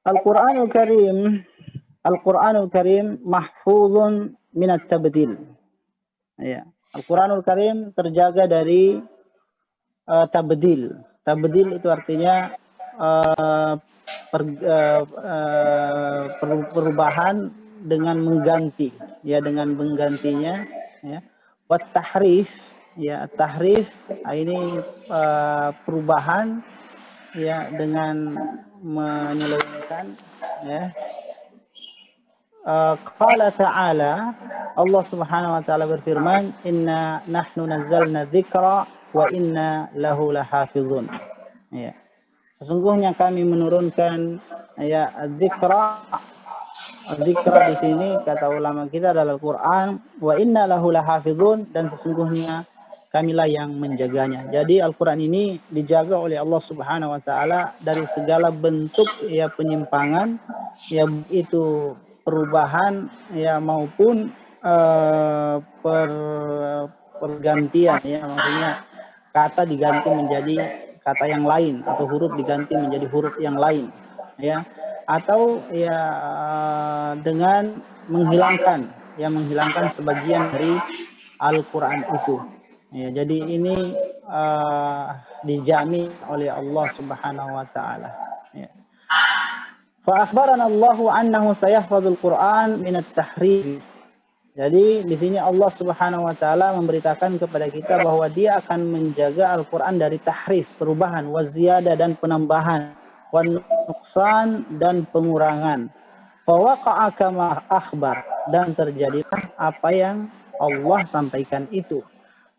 Al-Qur'anul Karim, Al-Qur'anul Karim mahfuzun min at-tabdil. Ya. Al-Qur'anul Karim terjaga dari tabdil. Tabdil itu artinya uh, perubahan dengan mengganti, ya, dengan menggantinya, ya. Wat tahrif, ya, tahrif ini perubahan, ya, dengan menyelewengkan, ya. Qala ta'ala, Allah Subhanahu wa taala berfirman, "Inna nahnu nazzalna dzikra wa inna lahu lahafizun." Ya. Sesungguhnya kami menurunkan, ya, dzikra. Dzikra di sini kata ulama kita adalah Al-Qur'an, wa inna lahu lahafizun, dan sesungguhnya kamilah yang menjaganya. Jadi Al-Qur'an ini dijaga oleh Allah Subhanahu wa taala dari segala bentuk, ya, penyimpangan, ya, itu perubahan, ya, maupun per pergantian, ya, maksudnya kata diganti menjadi kata yang lain atau huruf diganti menjadi huruf yang lain, ya, atau, ya, dengan menghilangkan, ya, menghilangkan sebagian dari Al-Qur'an itu. Ya, jadi ini dijamin oleh Allah Subhanahu wa taala. Ya. Fa akhbarana Allahu annahu sayahfadzul Qur'an min at-tahrif. Jadi di sini Allah Subhanahu wa taala memberitakan kepada kita bahwa Dia akan menjaga Al-Qur'an dari tahrif, perubahan, waziyadah, dan penambahan, wan nuqsan, dan pengurangan. Fa waqa'a kama akhbar, dan terjadilah apa yang Allah sampaikan itu.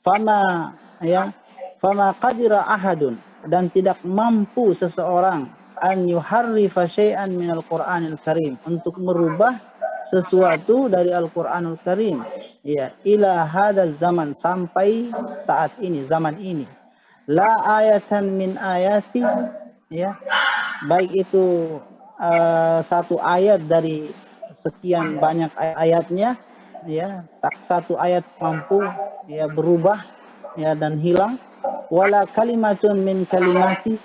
Fama, ya, fama qadira ahadun, dan tidak mampu seseorang an yuharrifa syai'an minal Qur'anil Karim, untuk merubah sesuatu dari Al-Qur'anul Karim, ya, ila hadaz zaman, sampai saat ini, zaman ini. La ayatan min ayati, ya, baik itu satu ayat dari sekian banyak ayatnya, ya, tak satu ayat mampu, ya, berubah, ya, dan hilang. Wala kalimatun min kalimati,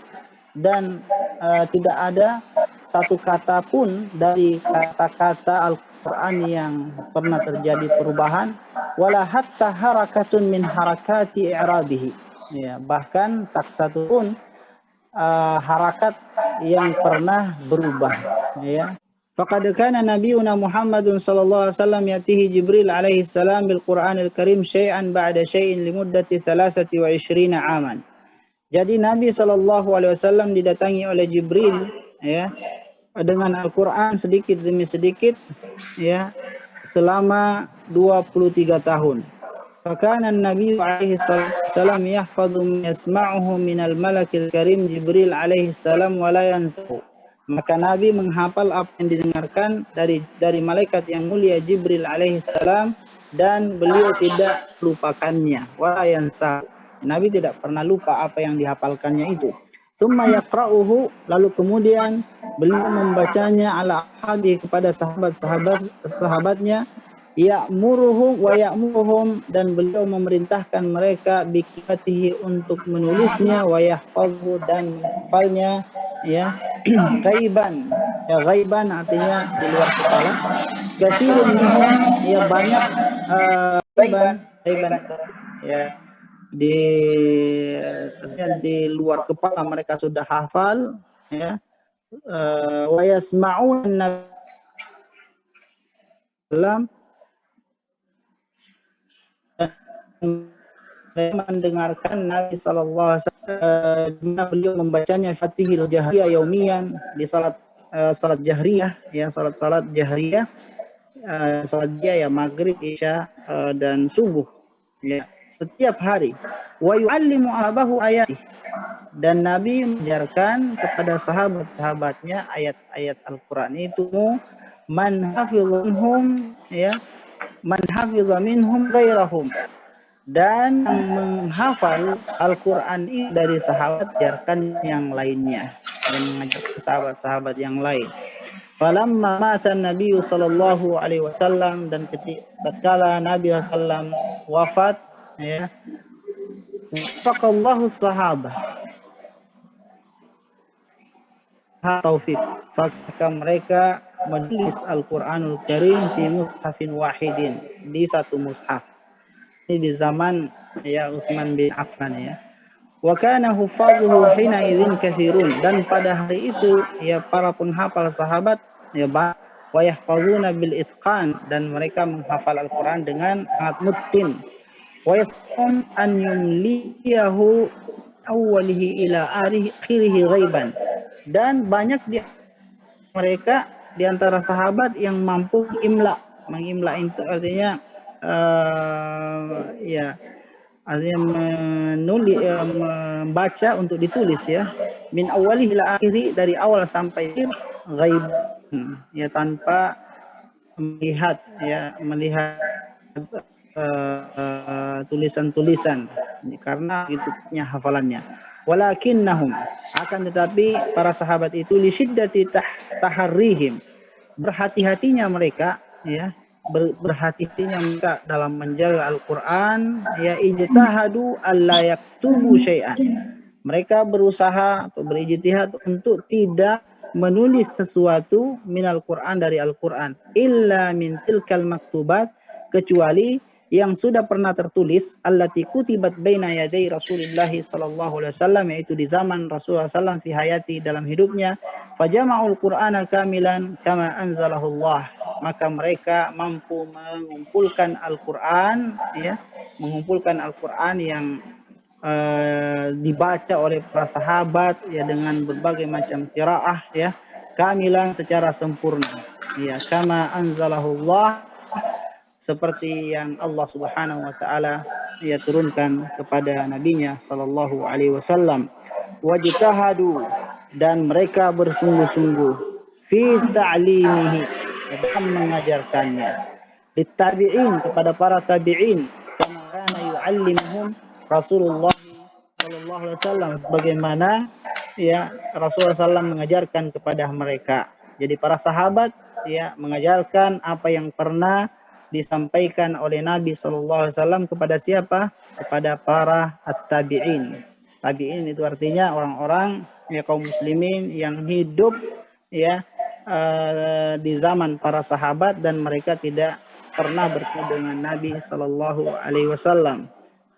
dan tidak ada satu kata pun dari kata-kata Al-Qur'an yang pernah terjadi perubahan. Wala hatta harakatun min harakati i'rabihi, ya, bahkan tak satu pun harakat yang pernah berubah, ya. Faqad kana nabiyuna Muhammadun sallallahu alaihi wasallam yatihi Jibril alaihi salam bil Qur'anil Karim syai'an ba'da syai'in limuddati 23 aman. Jadi Nabi sallallahu alaihi wasallam didatangi oleh Jibril, ya, dengan Al-Qur'an sedikit demi sedikit, ya, selama 23 tahun. Fakana Nabi alaihi salam yahfadhu yasma'uhu minal malakil karim Jibril alaihi salam wa la yansahu. Maka Nabi menghafal apa yang didengarkan dari malaikat yang mulia Jibril alaihi salam, dan beliau tidak lupakannya. Wa la yansahu. Nabi tidak pernah lupa apa yang dihafalkannya itu. Summa yaqra'uhu, lalu kemudian beliau membacanya ala ashabi, kepada sahabatnya, ya'muruhum wa ya'muruhum, dan beliau memerintahkan mereka bikitatihi, untuk menulisnya, wa yahfadhu, dan hafalnya, ya, ghaiban. Ya, ghaiban artinya di luar kepala. Katsirun minhum, ya, banyak ghaiban itu, ya, di di luar kepala mereka sudah hafal, ya. Wa yasma'un dalam mendengarkan Nabi sallallahu alaihi wasallam, beliau membacanya Fatihil Jahriyah yaumiyan, di salat salat jahriyah, ya, salat jahriyah, salat ya, maghrib, isya, dan subuh, ya, setiap hari. Wa yu'allimu abahu ayati, dan Nabi mengajarkan kepada sahabat-sahabatnya ayat-ayat Al-Qur'an itu, man hafizhum, ya, man hafizha minhum ghairahum, dan yang menghafal Al-Qur'an ini dari sahabat, ajarkan yang lainnya, dan mengajarkan sahabat-sahabat yang lain. Falamma mata Nabi sallallahu alaihi wasallam, dan tatkala Nabi sallallahu wafat, ya, wafaqallahu sahabah, taufik, maka mereka menulis Al-Qur'anul Karim fi mushafin wahidin, di satu mushaf. Ini di zaman ya Utsman bin Affan ya. Wa kana hufadhuhu hina idzin katsirun, dan pada hari itu ya para penghafal sahabat ya wa yahfazuna bil itqan, dan mereka menghafal Al-Qur'an dengan sangat mutqin. Wa yasum an yumliyahu awwalihi ila akhirih ghaiban, dan banyak di mereka di antara sahabat yang mampu mengimla itu artinya ya artinya membaca untuk ditulis ya, min awalih ila akhiri, dari awal sampai akhir, ghaib ya, tanpa melihat tulisan-tulisan karena itunya hafalannya. Walakinnahum, akan tetapi para sahabat itu li syiddati taharrihim, berhati-hatinya mereka ya, berhati-hatinya mereka dalam menjaga Al-Qur'an ya, ijtahadu alla yaktubu syai'an, mereka berusaha atau berijtihad untuk tidak menulis sesuatu minal Qur'an, dari Al-Qur'an, illa min tilkal maktubat, kecuali yang sudah pernah tertulis, allati kutibat baina yaday Rasulullah sallallahu alaihi wasallam, yaitu di zaman Rasulullah sallallahu fi hayati, dalam hidupnya. Fajama'ul Qur'ana kamilan kama anzalahullah, maka mereka mampu mengumpulkan Al-Qur'an ya, mengumpulkan Al-Qur'an yang dibaca oleh para sahabat ya, dengan berbagai macam qiraah ya, kamilan, secara sempurna ya, kama anzalahullah, seperti yang Allah Subhanahu wa taala ya turunkan kepada nabinya sallallahu alaihi wasallam. Wajtahadu, dan mereka bersungguh-sungguh fi ta'limihi, dalam mengajarkannya, ditabi'in, kepada para tabi'in, kama kana yu'allimuhum Rasulullah sallallahu alaihi wasallam, bagaimana ya Rasulullah sallallahu mengajarkan kepada mereka. Jadi para sahabat ya mengajarkan apa yang pernah disampaikan oleh Nabi sallallahu alaihi wasallam kepada siapa? Kepada para at-tabi'in. Tabi'in itu artinya orang-orang ya, kaum muslimin yang hidup ya di zaman para sahabat, dan mereka tidak pernah bertemu dengan Nabi sallallahu alaihi wasallam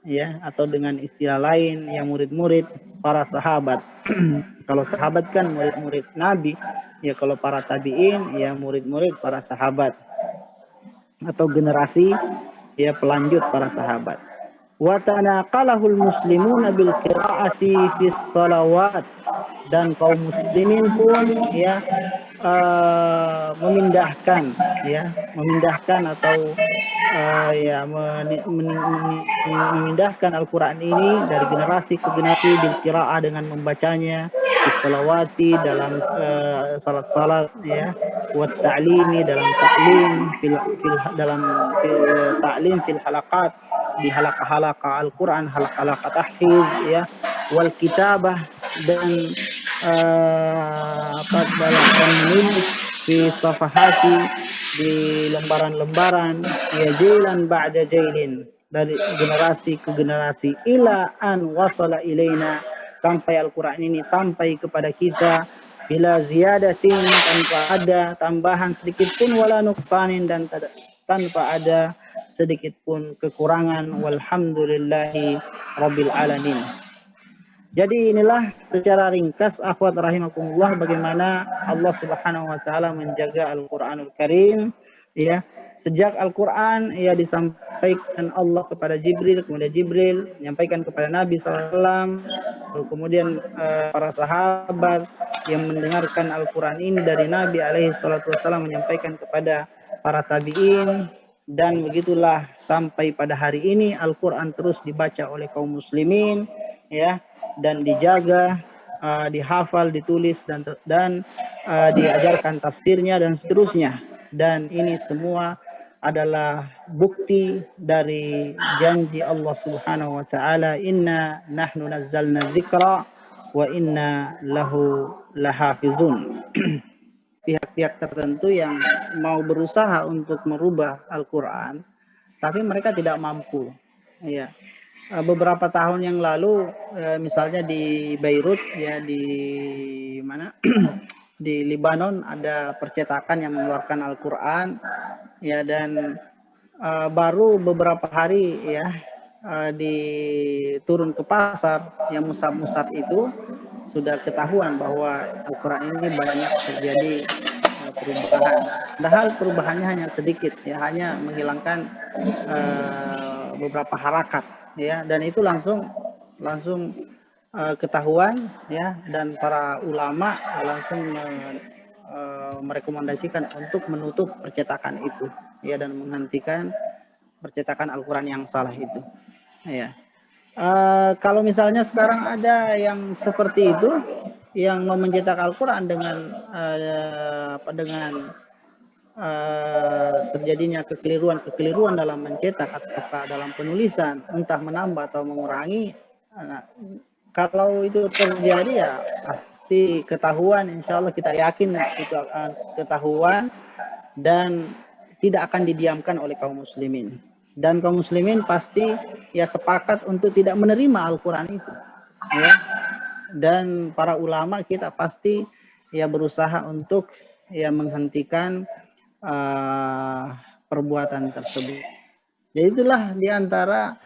ya, atau dengan istilah lain yang murid-murid para sahabat. Kalau sahabat kan murid-murid Nabi ya, kalau para tabi'in ya murid-murid para sahabat atau generasi ya pelanjut para sahabat. Wa tanaqalahul muslimuna bil qiraati fis salawat, dan kaum muslimin pun ya memindahkan atau memindahkan Al-Quran ini dari generasi ke generasi bil qiraah, dengan membacanya, bisalawati, dalam salat-salat ya, wa ta'limi, dalam ta'lim, fil halaqat, di halaqah-halaqah Al-Quran, halaqah tahfiz ya, wal kitabah, dan dan menulis fi safahati, di lembaran-lembaran ya, jailan ba'da jailin, dari generasi ke generasi, ila an wasala ilaina, sampai Al-Quran ini sampai kepada kita, bila ziyadatin, tanpa ada tambahan sedikit pun, wala nuqsanin, dan tanpa ada sedikit pun kekurangan, walhamdulillahi rabbil alamin. Jadi inilah secara ringkas akhwat rahimakumullah, bagaimana Allah Subhanahu wa taala menjaga Al-Qur'anul Karim ya. Sejak Al-Qur'an ya disampaikan Allah kepada Jibril, kemudian Jibril menyampaikan kepada Nabi SAW, kemudian para sahabat yang mendengarkan Al-Qur'an ini dari Nabi alaihi salatu wasallam menyampaikan kepada para tabi'in, dan begitulah sampai pada hari ini Al-Qur'an terus dibaca oleh kaum muslimin ya, dan dijaga, dihafal, ditulis, dan diajarkan tafsirnya dan seterusnya. Dan ini semua adalah bukti dari janji Allah Subhanahu wa taala, inna nahnu nazzalna dzikra wa inna lahu lahafizun. Pihak-pihak tertentu yang mau berusaha untuk merubah Al-Qur'an, tapi mereka tidak mampu ya, beberapa tahun yang lalu, misalnya di Beirut ya, di mana di Lebanon ada percetakan yang mengeluarkan Al-Quran ya, dan baru beberapa hari ya turun ke pasar yang musab-musab itu sudah ketahuan bahwa Al-Quran ini banyak terjadi perubahan. Padahal perubahannya hanya sedikit ya, hanya menghilangkan beberapa harakat ya, dan itu langsung langsung ketahuan ya, dan para ulama langsung merekomendasikan untuk menutup percetakan itu ya, dan menghentikan percetakan Al-Quran yang salah itu ya. Kalau misalnya sekarang ada yang seperti itu yang mau mencetak Al-Quran dengan terjadinya kekeliruan dalam mencetak atau dalam penulisan, entah menambah atau mengurangi. Nah, kalau itu terjadi ya pasti ketahuan, insya Allah kita yakin itu akan ketahuan dan tidak akan didiamkan oleh kaum muslimin. Dan kaum muslimin pasti ya sepakat untuk tidak menerima Al-Quran itu. Ya. Dan para ulama kita pasti ya berusaha untuk ya menghentikan perbuatan tersebut. Jadi itulah diantara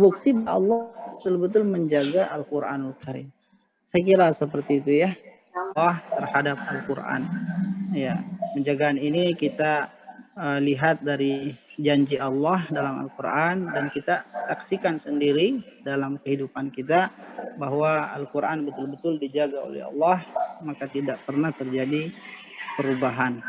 bukti Allah betul-betul menjaga Al-Quranul Karim. Saya kira seperti itu ya, Allah terhadap Al-Quran. Ya, penjagaan ini kita lihat dari janji Allah dalam Al-Quran, dan kita saksikan sendiri dalam kehidupan kita bahwa Al-Quran betul-betul dijaga oleh Allah, maka tidak pernah terjadi perubahan.